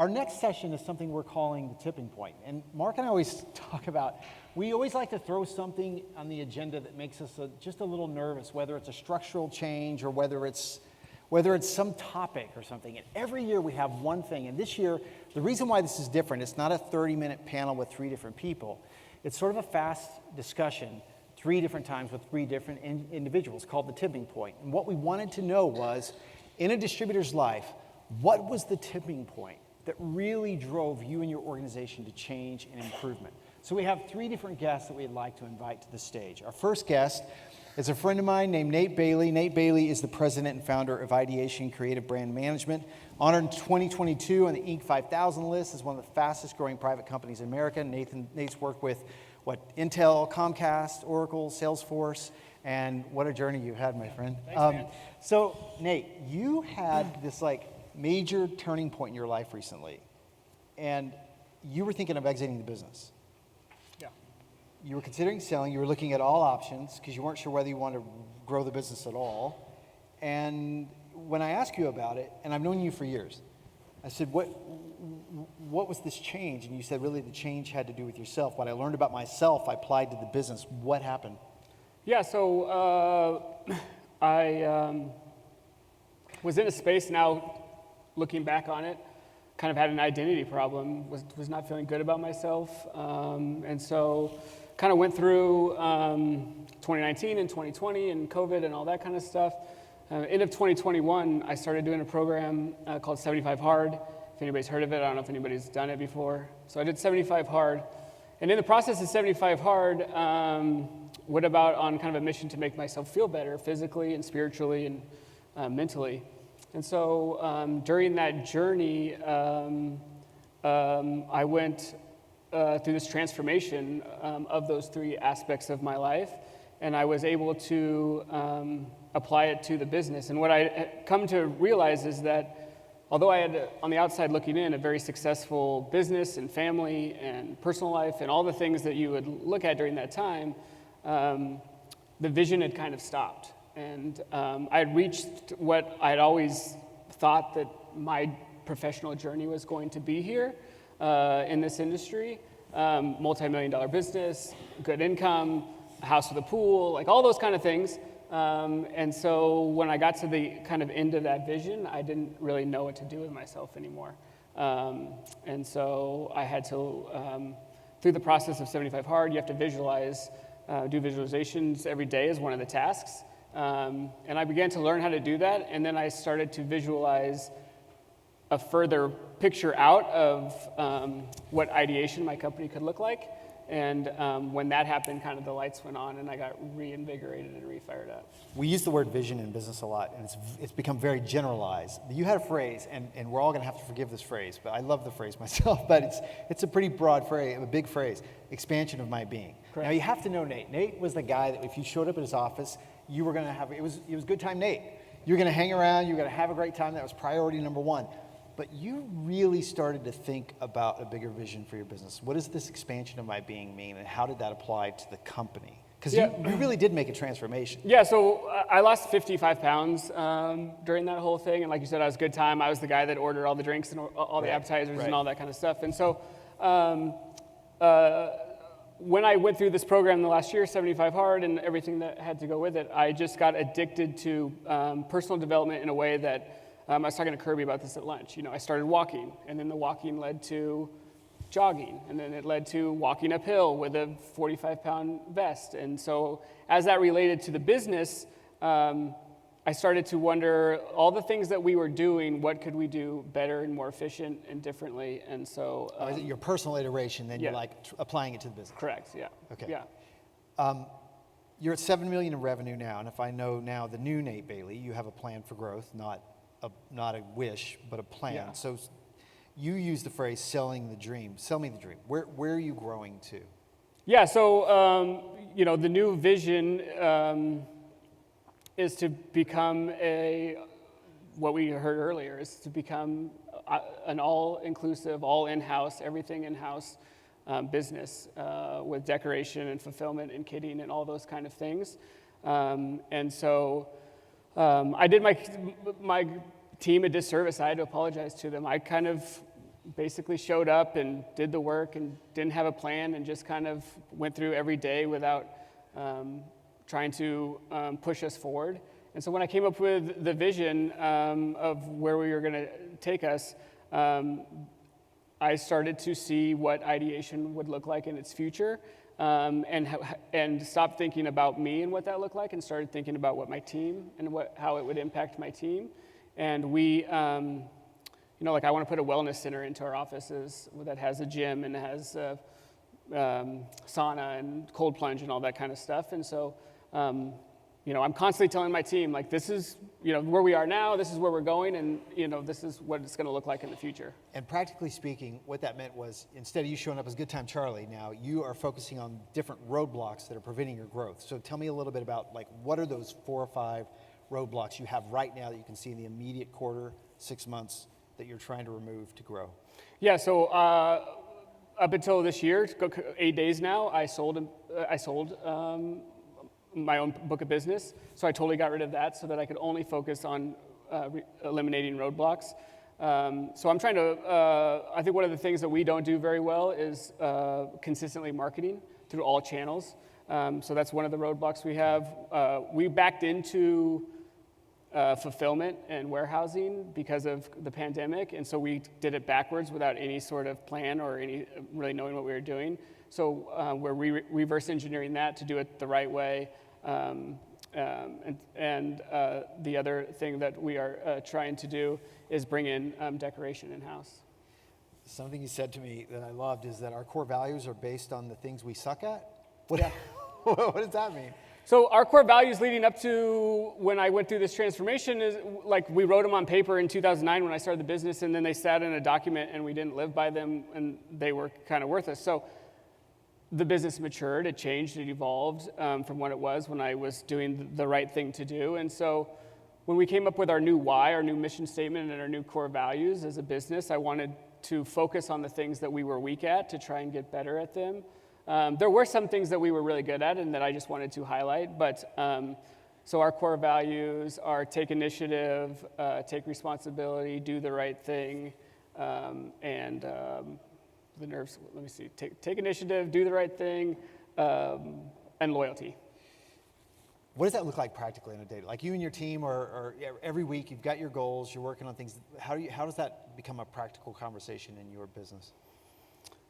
Our next session is something we're calling the tipping point. And Mark and I always talk about, we always like to throw something on the agenda that makes us just a little nervous, whether it's a structural change or whether it's some topic or something. And every year we have one thing. And this year, the reason why this is different, it's not a 30-minute panel with 3 different people. It's sort of a fast discussion 3 different times with 3 different individuals called the tipping point. And what we wanted to know was, in a distributor's life, what was the tipping point that really drove you and your organization to change and improvement? So we have 3 different guests that we'd like to invite to the stage. Our first guest is a friend of mine named Nate Bailey. Nate Bailey is the president and founder of Ideation Creative Brand Management. Honored in 2022 on the Inc. 5000 list as one of the fastest growing private companies in America. Nate's worked with Intel, Comcast, Oracle, Salesforce, and what a journey you had, my friend. Thanks, man. So Nate, you had this major turning point in your life recently, and you were thinking of exiting the business. Yeah. You were considering selling. You were looking at all options because you weren't sure whether you wanted to grow the business at all. And when I asked you about it, and I've known you for years, I said, what was this change? And you said, really, the change had to do with yourself. What I learned about myself, I applied to the business. What happened? Yeah, so I was in a space now, looking back on it, kind of had an identity problem, was not feeling good about myself. And so kind of went through 2019 and 2020 and COVID and all that kind of stuff. End of 2021, I started doing a program called 75 Hard. If anybody's heard of it, I don't know if anybody's done it before. So I did 75 Hard. And in the process of 75 Hard, went about on kind of a mission to make myself feel better physically and spiritually and mentally. And so during that journey, I went through this transformation of those 3 aspects of my life, and I was able to apply it to the business. And what I come to realize is that although I had, on the outside looking in, a very successful business and family and personal life and all the things that you would look at during that time, the vision had kind of stopped. And I had reached what I had always thought that my professional journey was going to be here in this industry. Multi-million-dollar business, good income, a house with a pool, all those kind of things. And so when I got to the kind of end of that vision, I didn't really know what to do with myself anymore. And so I had to, through the process of 75 Hard, you have to visualize, do visualizations every day as one of the tasks. And I began to learn how to do that, and then I started to visualize a further picture out of what Ideation, my company, could look like. And when that happened, kind of the lights went on, and I got reinvigorated and refired up. We use the word vision in business a lot, and it's become very generalized. You had a phrase, and we're all going to have to forgive this phrase, but I love the phrase myself, but it's a pretty broad phrase, a big phrase, expansion of my being. Correct. Now, you have to know Nate. Nate was the guy that if you showed up at his office, you were going to have, it was good time Nate. You were going to hang around, you were going to have a great time. That was priority number 1. But you really started to think about a bigger vision for your business. What does this expansion of my being mean, and how did that apply to the company? Because you really did make a transformation. Yeah, so I lost 55 pounds during that whole thing. And like you said, I was good time. I was the guy that ordered all the drinks and all the appetizers and all that kind of stuff. And so when I went through this program the last year, 75 Hard, and everything that had to go with it, I just got addicted to personal development in a way that I was talking to Kirby about this at lunch. I started walking, and then the walking led to jogging, and then it led to walking uphill with a 45-pound vest. And so as that related to the business, I started to wonder all the things that we were doing, what could we do better and more efficient and differently? And so your personal iteration, then you're applying it to the business. Correct. Yeah. Okay. Yeah. You're at $7 million in revenue now, and if I know now the new Nate Bailey, you have a plan for growth, not a wish, but a plan. Yeah. So you use the phrase "selling the dream." Sell me the dream. Where are you growing to? Yeah. So the new vision is to become what we heard earlier is to become an all-inclusive, all in-house, everything in-house business with decoration and fulfillment and kitting and all those kind of things. And so I did my team a disservice. I had to apologize to them. I kind of basically showed up and did the work and didn't have a plan and just kind of went through every day without trying to push us forward. And so when I came up with the vision of where we were going to take us, I started to see what ideation would look like in its future, and stopped thinking about me and what that looked like, and started thinking about what my team and how it would impact my team. And we, like I want to put a wellness center into our offices that has a gym and has sauna and cold plunge and all that kind of stuff. And so, I'm constantly telling my team, like, this is, where we are now, this is where we're going, and, this is what it's going to look like in the future. And practically speaking, what that meant was, instead of you showing up as Good Time Charlie, now you are focusing on different roadblocks that are preventing your growth. So tell me a little bit about, like, what are those 4 or 5 roadblocks you have right now that you can see in the immediate quarter, 6 months, that you're trying to remove to grow? Yeah, so up until this year, 8 days now, I sold my own book of business. So I totally got rid of that so that I could only focus on eliminating roadblocks. So I'm trying to, I think one of the things that we don't do very well is consistently marketing through all channels. So that's one of the roadblocks we have. We backed into fulfillment and warehousing because of the pandemic, and so we did it backwards without any sort of plan or any really knowing what we were doing. So we're reverse engineering that to do it the right way. And the other thing that we are trying to do is bring in decoration in-house. Something you said to me that I loved is that our core values are based on the things we suck at. Yeah. What does that mean? So our core values leading up to when I went through this transformation is, like, we wrote them on paper in 2009 when I started the business, and then they sat in a document and we didn't live by them, and they were kind of worthless. So the business matured, it changed, it evolved from what it was when I was doing the right thing to do. And so when we came up with our new why, our new mission statement, and our new core values as a business, I wanted to focus on the things that we were weak at to try and get better at them. There were some things that we were really good at and that I just wanted to highlight, but so our core values are take initiative, take responsibility, do the right thing, and the nerves, let me see, take initiative, do the right thing, and loyalty. What does that look like practically on a day? Like you and your team are every week you've got your goals, you're working on things. How does that become a practical conversation in your business?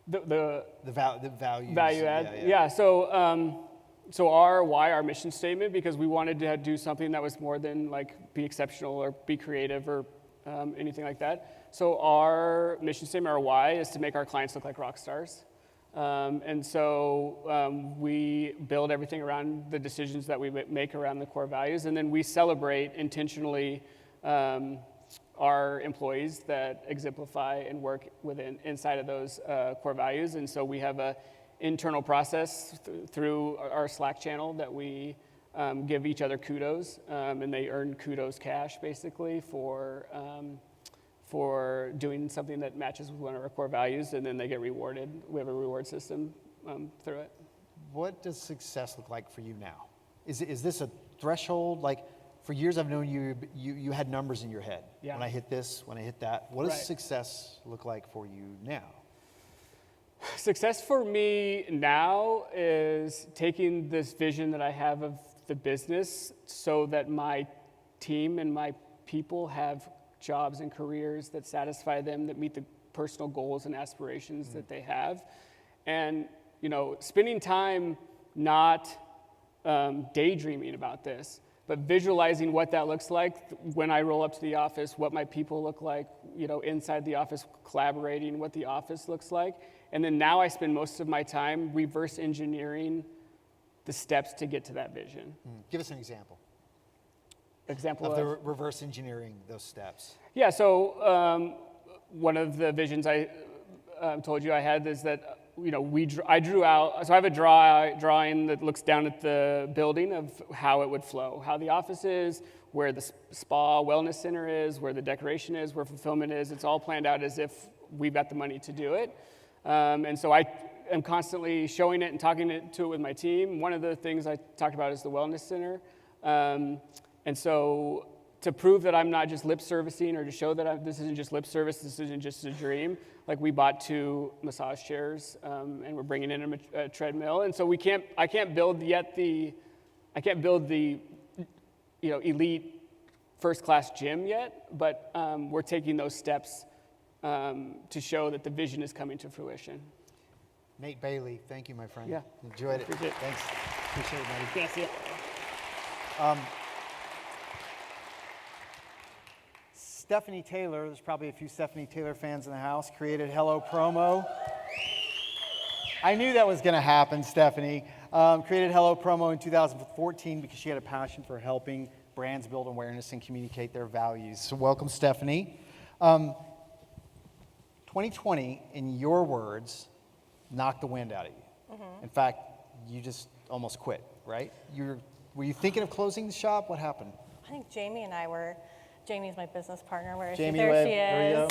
The values. Value add. Yeah. So our why, our mission statement, because we wanted to do something that was more than like be exceptional or be creative or anything like that. So our mission statement, our why, is to make our clients look like rock stars. And so we build everything around the decisions that we make around the core values, and then we celebrate intentionally our employees that exemplify and work inside of those core values. And so we have an internal process through our Slack channel that we give each other kudos, and they earn kudos cash basically for doing something that matches with one of our core values, and then they get rewarded. We have a reward system through it. What does success look like for you now? Is this a threshold? Like, for years I've known you had numbers in your head. Yeah. When I hit this, when I hit that. What does Right. success look like for you now? Success for me now is taking this vision that I have of the business so that my team and my people have jobs and careers that satisfy them, that meet the personal goals and aspirations that they have. And, spending time not daydreaming about this, but visualizing what that looks like when I roll up to the office, what my people look like, inside the office, collaborating, what the office looks like. And then now I spend most of my time reverse engineering the steps to get to that vision. Give us an example. Example Of the reverse engineering those steps. Yeah, so one of the visions I told you I had is that, I drew out, so I have a drawing that looks down at the building of how it would flow, how the office is, where the spa wellness center is, where the decoration is, where fulfillment is. It's all planned out as if we've got the money to do it. And so I am constantly showing it and talking to it with my team. One of the things I talked about is the wellness center. And so to prove that I'm not just lip servicing, or to show that this isn't just lip service, this isn't just a dream, like we bought 2 massage chairs, and we're bringing in a treadmill, and so I can't build the elite first-class gym yet, but we're taking those steps to show that the vision is coming to fruition. Nate Bailey, thank you, my friend. Yeah. Enjoyed it. Appreciate it. Thanks. Appreciate it, buddy. Yeah, see ya. Stephanie Taylor, there's probably a few Stephanie Taylor fans in the house, created Hello Promo. I knew that was going to happen, Stephanie. Created Hello Promo in 2014 because she had a passion for helping brands build awareness and communicate their values. So welcome, Stephanie. 2020, in your words, knocked the wind out of you. In fact, you just almost quit, right? Were you thinking of closing the shop? What happened? I think Jamie and I were. Jamie's my business partner. Where Jamie, there she there is.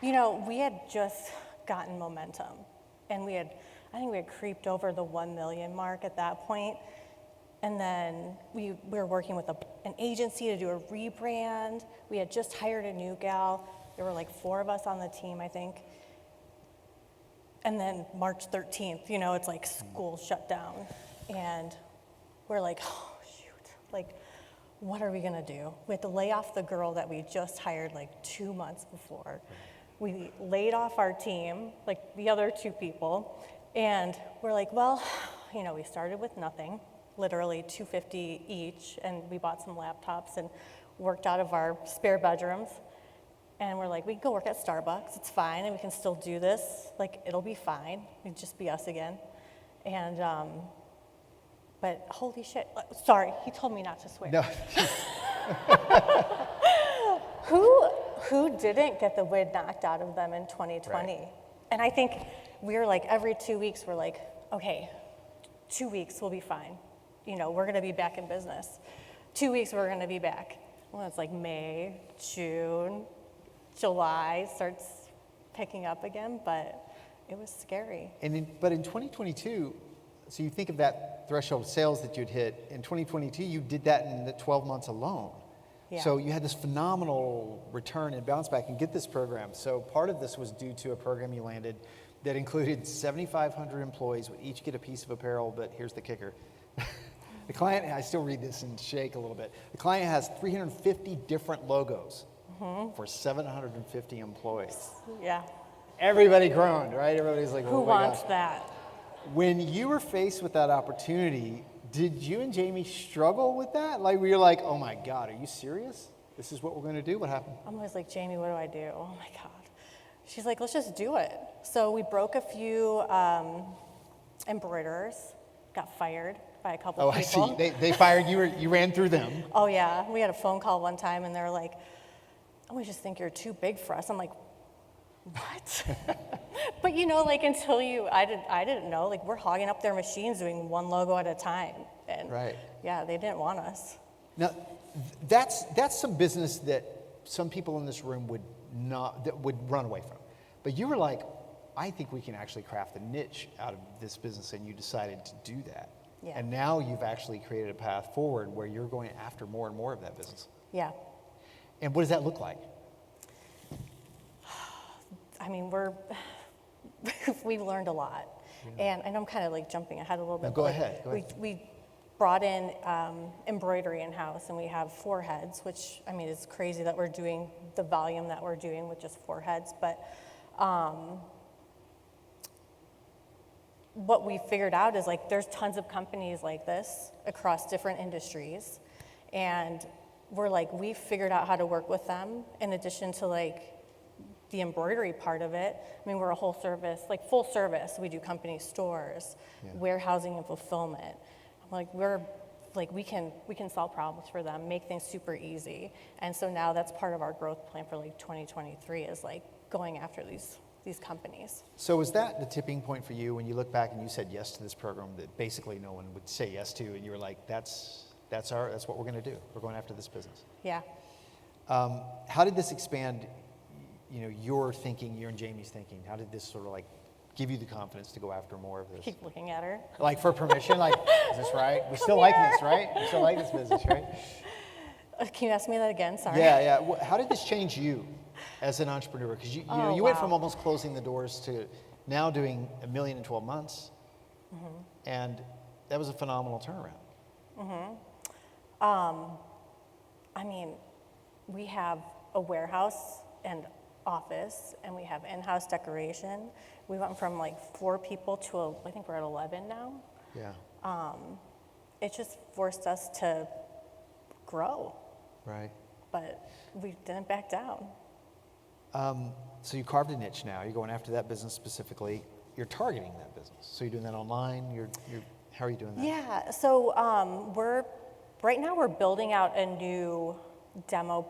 You go. We had just gotten momentum, and I think we had creeped over the 1 million mark at that point. And then we were working with an agency to do a rebrand. We had just hired a new gal. There were like 4 of us on the team, I think. And then March 13th, it's like school shut down. And we're like, oh, shoot. Like, what are we going to do? We had to lay off the girl that we just hired like 2 months before. We laid off our team, like the other 2 people. And we're like, well, we started with nothing. Literally $250 each, and we bought some laptops and worked out of our spare bedrooms. And we're like, we can go work at Starbucks, it's fine, and we can still do this, like, it'll be fine, it'd just be us again. And, but holy shit, sorry, he told me not to swear. No. Who didn't get the wind knocked out of them in 2020? Right. And I think we were like, every 2 weeks, we're like, okay, 2 weeks, we'll be fine. We're going to be back in business. 2 weeks, we're going to be back. Well, it's like May, June, July starts picking up again, but it was scary. But in 2022, so you think of that threshold of sales that you'd hit. In 2022, you did that in the 12 months alone. Yeah. So you had this phenomenal return and bounce back and get this program. So part of this was due to a program you landed that included 7,500 employees would each get a piece of apparel, but here's the kicker. The client, I still read this and shake a little bit. The client has 350 different logos for 750 employees. Yeah. Everybody groaned, right? Everybody's like, who wants that? When you were faced with that opportunity, did you and Jamie struggle with that? Like, were you like, oh my God, are you serious? This is what we're going to do? What happened? I'm always like, Jamie, what do I do? Oh my God. She's like, let's just do it. So we broke a few embroiderers, got fired by a couple of people. Oh, I see. They fired you, you ran through them. Oh yeah, we had a phone call one time and they were like, oh, we just think you're too big for us. I'm like, what? But until I didn't know, like we're hogging up their machines doing one logo at a time. And right. Yeah, they didn't want us. Now, that's some business that some people in this room would run away from. But you were like, I think we can actually craft a niche out of this business, and you decided to do that. Yeah. And now you've actually created a path forward where you're going after more and more of that business. Yeah. And what does that look like? I mean, we've learned a lot. Yeah. And I'm kind of like jumping ahead a little bit. No, go ahead. We brought in embroidery in-house, and we have 4 heads, which, I mean, it's crazy that we're doing the volume that we're doing with just 4 heads. But what we figured out is, like, there's tons of companies like this across different industries. And we figured out how to work with them in addition to, like, the embroidery part of it. I mean, we're a whole service, like full service. We do company stores, warehousing and fulfillment. We can solve problems for them, make things super easy. And so now that's part of our growth plan for like 2023 is like going after these companies. So is that the tipping point for you when you look back and you said yes to this program that basically no one would say yes to, and you were like, that's what we're going to do. We're going after this business. Yeah. How did this expand, your thinking, your and Jamie's thinking? How did this sort of like give you the confidence to go after more of this? Keep looking at her. Like for permission, like, is this right? We still like this, right? We still like this business, right? Can you ask me that again? Sorry. Yeah. How did this change you as an entrepreneur? Because you went from almost closing the doors to now doing $1 million in 12 months, and that was a phenomenal turnaround. I mean, we have a warehouse and office, and we have in-house decoration. We went from like 4 people to I think we're at 11 now. Yeah. It just forced us to grow, Right. but we didn't back down. So you carved a niche now. You're going after that business specifically. You're targeting that business. So you're doing that online. How are you doing that? Yeah. So right now we're building out a new demo,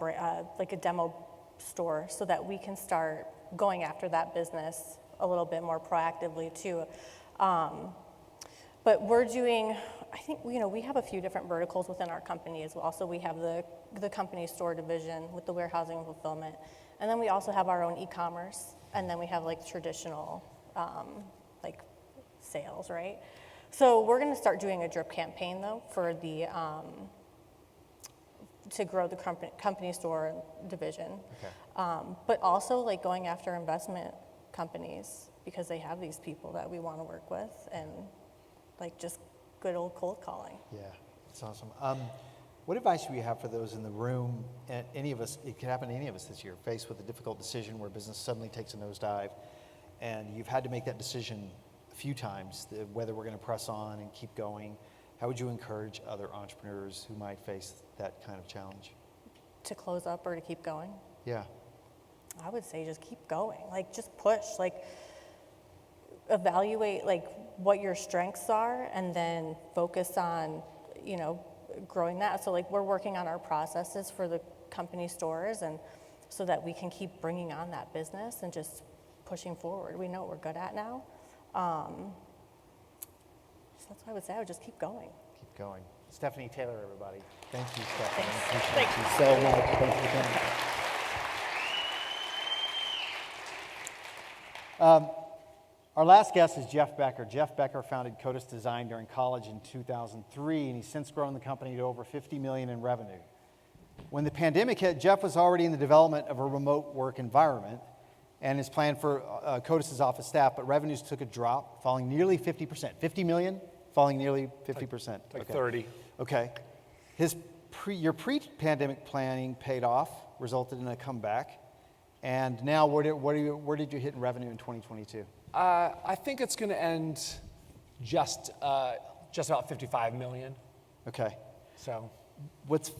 like a demo store, so that we can start going after that business a little bit more proactively too. But we're doing, I think, we have a few different verticals within our company as well. So we have the company store division with the warehousing and fulfillment. And then we also have our own e-commerce. And then we have like traditional, like sales, right? So we're gonna start doing a drip campaign though for the, to grow the company store division. Okay. But also like going after investment companies because they have these people that we wanna work with, and like just good old cold calling. Yeah, that's awesome. What advice do you have for those in the room, and any of us, it could happen to any of us this year, faced with a difficult decision where business suddenly takes a nosedive, and you've had to make that decision a few times, whether we're going to press on and keep going. How would you encourage other entrepreneurs who might face that kind of challenge? To close up or to keep going? Yeah. I would say just keep going. Like just push. Like evaluate like what your strengths are, and then focus on, growing that. So like we're working on our processes for the company stores, and so that we can keep bringing on that business and just pushing forward. We know what we're good at now. So that's what I would say. I would just keep going. Keep going. Stephanie Taylor, everybody. Thank you, Stephanie. Thanks. Appreciate you so much. Thank you for coming. Our last guest is Jeff Becker. Jeff Becker founded Codis Design during college in 2003, and he's since grown the company to over $50 million in revenue. When the pandemic hit, Jeff was already in the development of a remote work environment and his plan for Codis' office staff, but revenues took a drop, falling nearly 50%. 50 million, falling nearly 50%. Like 30. Okay. Your pre-pandemic planning paid off, resulted in a comeback, and now where did you hit in revenue in 2022? I think it's going to end just about 55 million. Okay. So, What's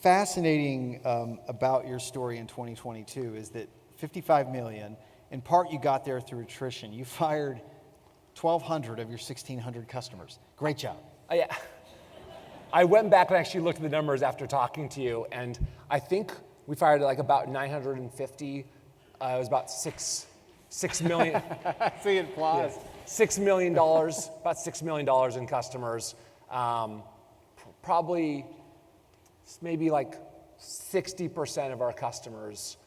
fascinating about your story in 2022 is that 55 million, in part you got there through attrition. You fired 1,200 of your 1,600 customers. Great job. yeah. I went back and actually looked at the numbers after talking to you, and I think we fired like about 950. It was about $6 million. See it applause. $6 million, about $6 million in customers. Probably maybe like 60% of our customers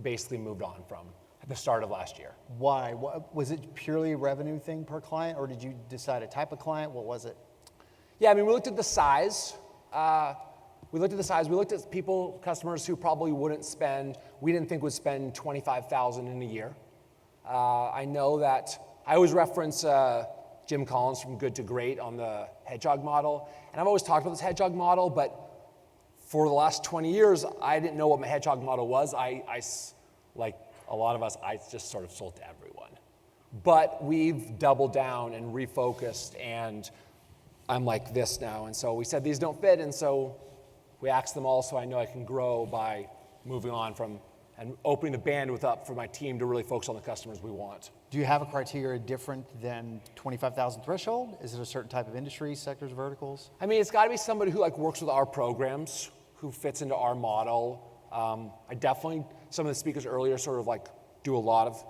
basically moved on from at the start of last year. Why? Was it purely a revenue thing per client, or did you decide a type of client? What was it? Yeah, I mean, we looked at the size. We looked at customers who probably wouldn't spend, we didn't think would spend $25,000 in a year. I know that I always reference Jim Collins from Good to Great on the hedgehog model. And I've always talked about this hedgehog model, but for the last 20 years, I didn't know what my hedgehog model was. I like a lot of us, I just sort of sold to everyone. But we've doubled down and refocused, and I'm like this now. And so we said these don't fit, and so we axed them all so I know I can grow by moving on from and opening the bandwidth up for my team to really focus on the customers we want. Do you have a criteria different than 25,000 threshold? Is it a certain type of industry, sectors, verticals? I mean, it's got to be somebody who works with our programs, who fits into our model. I definitely, some of the speakers earlier sort of do a lot of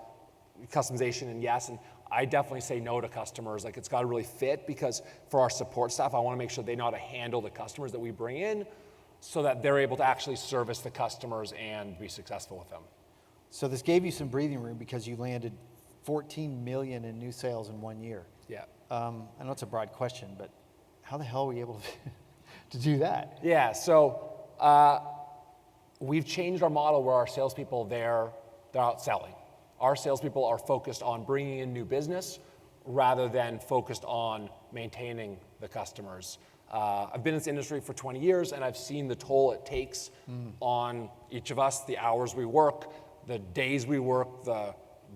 customization, and yes, and I definitely say no to customers. It's got to really fit, because for our support staff, I want to make sure they know how to handle the customers that we bring in, so that they're able to actually service the customers and be successful with them. So this gave you some breathing room because you landed 14 million in new sales in 1 year. Yeah. I know it's a broad question, but how the hell are we able to do that? Yeah, so we've changed our model where our salespeople, they're out selling. Our salespeople are focused on bringing in new business rather than focused on maintaining the customers. I've been in this industry for 20 years, and I've seen the toll it takes on each of us, the hours we work, the days we work, the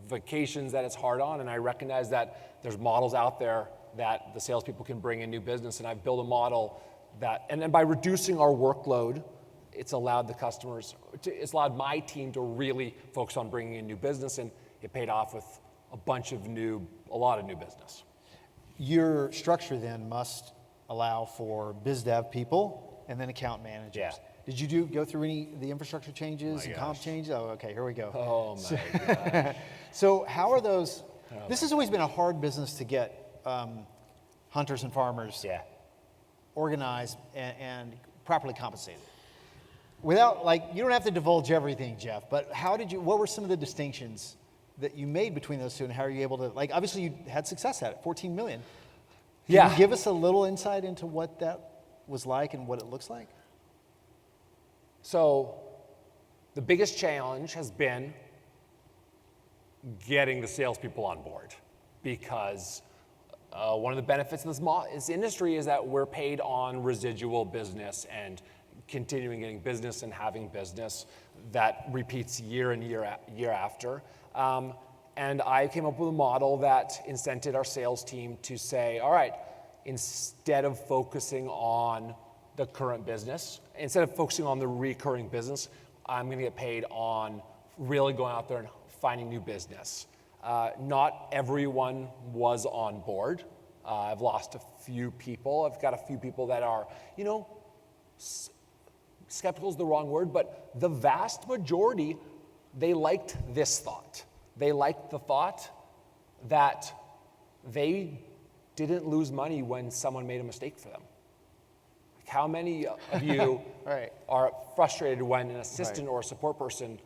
vacations that it's hard on, and I recognize that there's models out there that the salespeople can bring in new business, and I've built a model that, and then by reducing our workload, it's allowed my team to really focus on bringing in new business, and it paid off with a lot of new business. Your structure then must allow for biz dev people and then account managers. Yeah. Did you go through any of the infrastructure changes and comp changes? Oh, okay, here we go. Oh my gosh. So how are those, this has always been a hard business to get hunters and farmers organized and properly compensated. Without, you don't have to divulge everything, Jeff, but what were some of the distinctions that you made between those two, and how are you able to, obviously you had success at it, 14 million. Can you give us a little insight into what that was like and what it looks like? So the biggest challenge has been getting the salespeople on board, because one of the benefits of this industry is that we're paid on residual business and continuing getting business and having business that repeats year and year after. And I came up with a model that incented our sales team to say, all right, instead of focusing on the current business, instead of focusing on the recurring business, I'm going to get paid on really going out there and finding new business. Not everyone was on board. I've lost a few people. I've got a few people that are, skeptical is the wrong word, but the vast majority, they liked this thought. They liked the thought that they didn't lose money when someone made a mistake for them. How many of you are frustrated when an assistant or a support person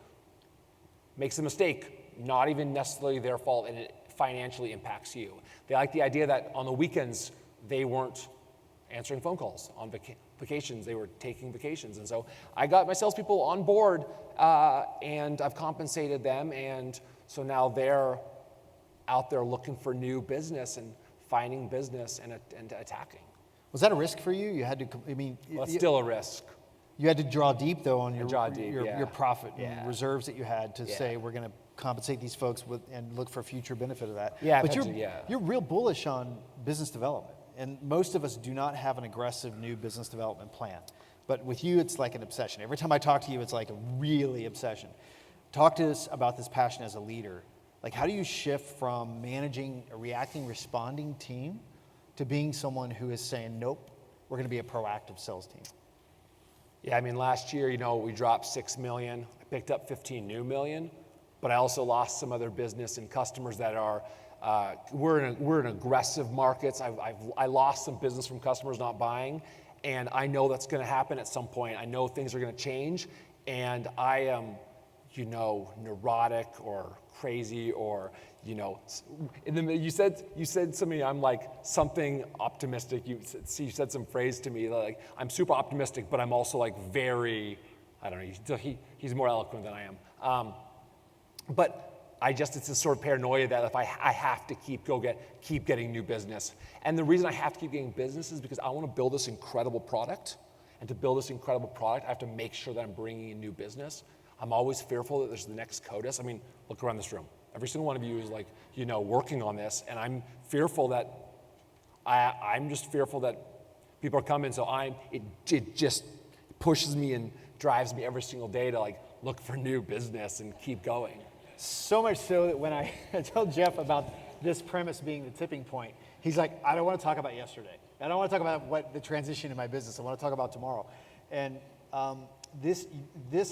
makes a mistake, not even necessarily their fault, and it financially impacts you? They like the idea that on the weekends, they weren't answering phone calls. On vacations, they were taking vacations. And so I got my salespeople on board, and I've compensated them, and so now they're out there looking for new business and finding business and attacking. Was that a risk for you? You had to, Well, it's still a risk. You had to draw deep though on your profit and reserves that you had to say we're going to compensate these folks with and look for future benefit of that. Yeah, but you're real bullish on business development, and most of us do not have an aggressive new business development plan. But with you, it's like an obsession. Every time I talk to you, it's like a really obsession. Talk to us about this passion as a leader. How do you shift from managing a reacting, responding team to being someone who is saying, nope, we're going to be a proactive sales team? Yeah, last year, we dropped 6 million. I picked up 15 new million, but I also lost some other business and customers that are, we're in aggressive markets. I lost some business from customers not buying, and I know that's going to happen at some point. I know things are going to change, and I am, neurotic or crazy or, you said something, I'm like something optimistic. You said some phrase to me, I'm super optimistic, but I'm also very, I don't know, he's more eloquent than I am. But it's this sort of paranoia that if I have to keep getting new business. And the reason I have to keep getting business is because I want to build this incredible product. And to build this incredible product, I have to make sure that I'm bringing in new business. I'm always fearful that there's the next CODIS. Look around this room. Every single one of you is working on this, and I'm fearful that, I'm just fearful that people are coming, so it just pushes me and drives me every single day to look for new business and keep going. So much so that when I tell Jeff about this premise being the tipping point, he's like, I don't want to talk about yesterday. I don't want to talk about what the transition in my business. I want to talk about tomorrow. And this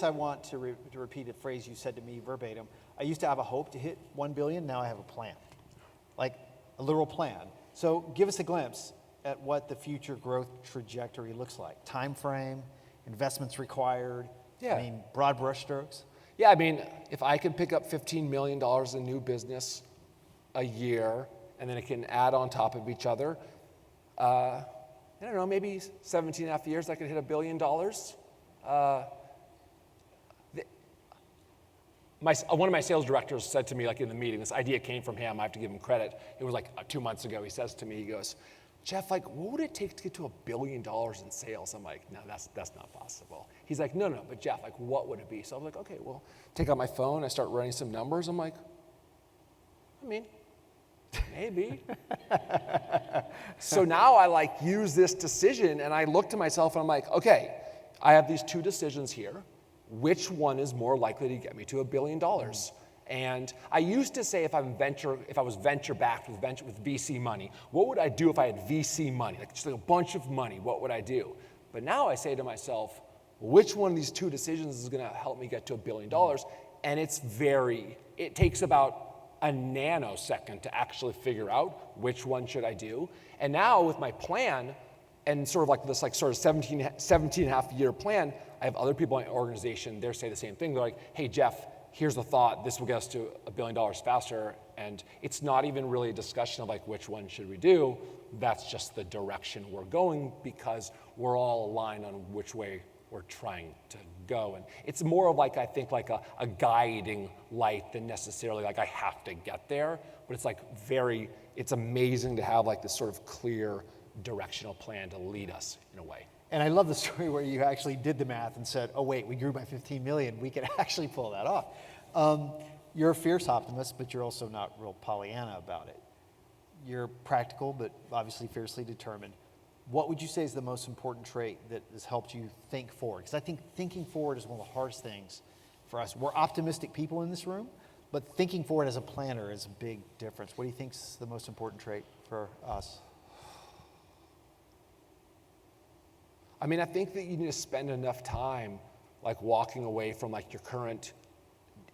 I want to repeat a phrase you said to me verbatim. I used to have a hope to hit 1 billion. Now I have a plan, a literal plan. So give us a glimpse at what the future growth trajectory looks like. Time frame, investments required. Broad brushstrokes. Yeah, if I can pick up $15 million in new business a year, and then it can add on top of each other. I don't know, maybe 17 and a half years I could hit $1 billion. One of my sales directors said to me, like in the meeting, this idea came from him, I have to give him credit. It was like 2 months ago, he says to me, he goes, Jeff, like, what would it take to get to $1 billion in sales? I'm like, no, that's not possible. He's like, no, but Jeff, like, what would it be? So I was like, okay, well, take out my phone, I start running some numbers. I'm like, I mean, maybe. So now I like use this decision and I look to myself and I'm like, okay, I have these 2 decisions here. Which one is more likely to get me to $1 billion? And I used to say if I was venture backed with VC money, what would I do if I had VC money? Like just like a bunch of money, what would I do? But now I say to myself, which one of these 2 decisions is gonna help me get to $1 billion? And it takes about a nanosecond to actually figure out which one should I do. And now with my plan, and sort of like this like sort of 17 and a half year plan, I have other people in my organization, they say the same thing. They're like, hey, Jeff, here's the thought, this will get us to $1 billion faster. And it's not even really a discussion of like, which one should we do? That's just the direction we're going because we're all aligned on which way we're trying to go. And it's more of like, I think like a guiding light than necessarily like I have to get there. But it's like it's amazing to have like this sort of clear directional plan to lead us in a way. And I love the story where you actually did the math and said, oh wait, we grew by 15 million, we could actually pull that off. You're a fierce optimist, but you're also not real Pollyanna about it. You're practical, but obviously fiercely determined. What would you say is the most important trait that has helped you think forward? Because I think thinking forward is one of the hardest things for us. We're optimistic people in this room, but thinking forward as a planner is a big difference. What do you think is the most important trait for us? I mean, I think that you need to spend enough time like walking away from like your current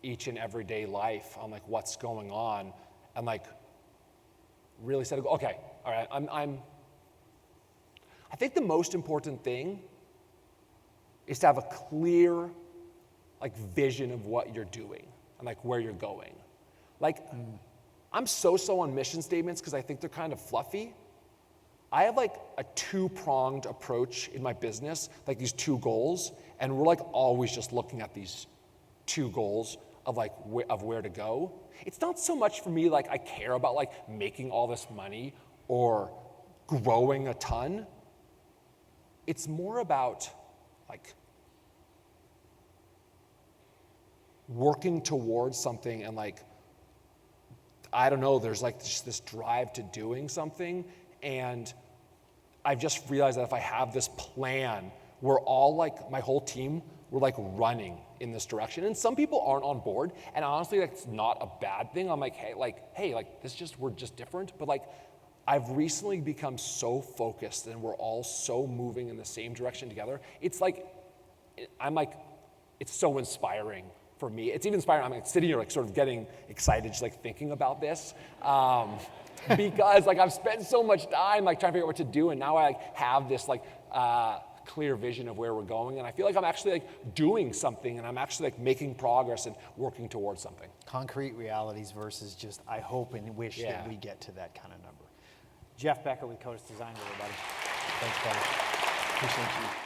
each and everyday life on like what's going on and like really say, okay, all right, I think the most important thing is to have a clear like vision of what you're doing and like where you're going. Like I'm so on mission statements because I think they're kind of fluffy. I have like a 2-pronged approach in my business, like these 2 goals, and we're like always just looking at these 2 goals of like of where to go. It's not so much for me like I care about like making all this money or growing a ton. It's more about like working towards something and like, I don't know, there's like just this drive to doing something. And I've just realized that if I have this plan, we're all like, my whole team, we're like running in this direction. And some people aren't on board. And honestly, that's not a bad thing. I'm like, hey, we're just different. But like, I've recently become so focused and we're all so moving in the same direction together. It's like, it's so inspiring for me. It's even inspiring. I'm like sitting here like sort of getting excited just like thinking about this. Because like I've spent so much time like trying to figure out what to do, and now I like have this like clear vision of where we're going, and I feel like I'm actually like doing something, and I'm actually like making progress and working towards something. Concrete realities versus just I hope and wish that we get to that kind of number. Jeff Becker with Codis Design, everybody. Thanks, buddy. Appreciate you.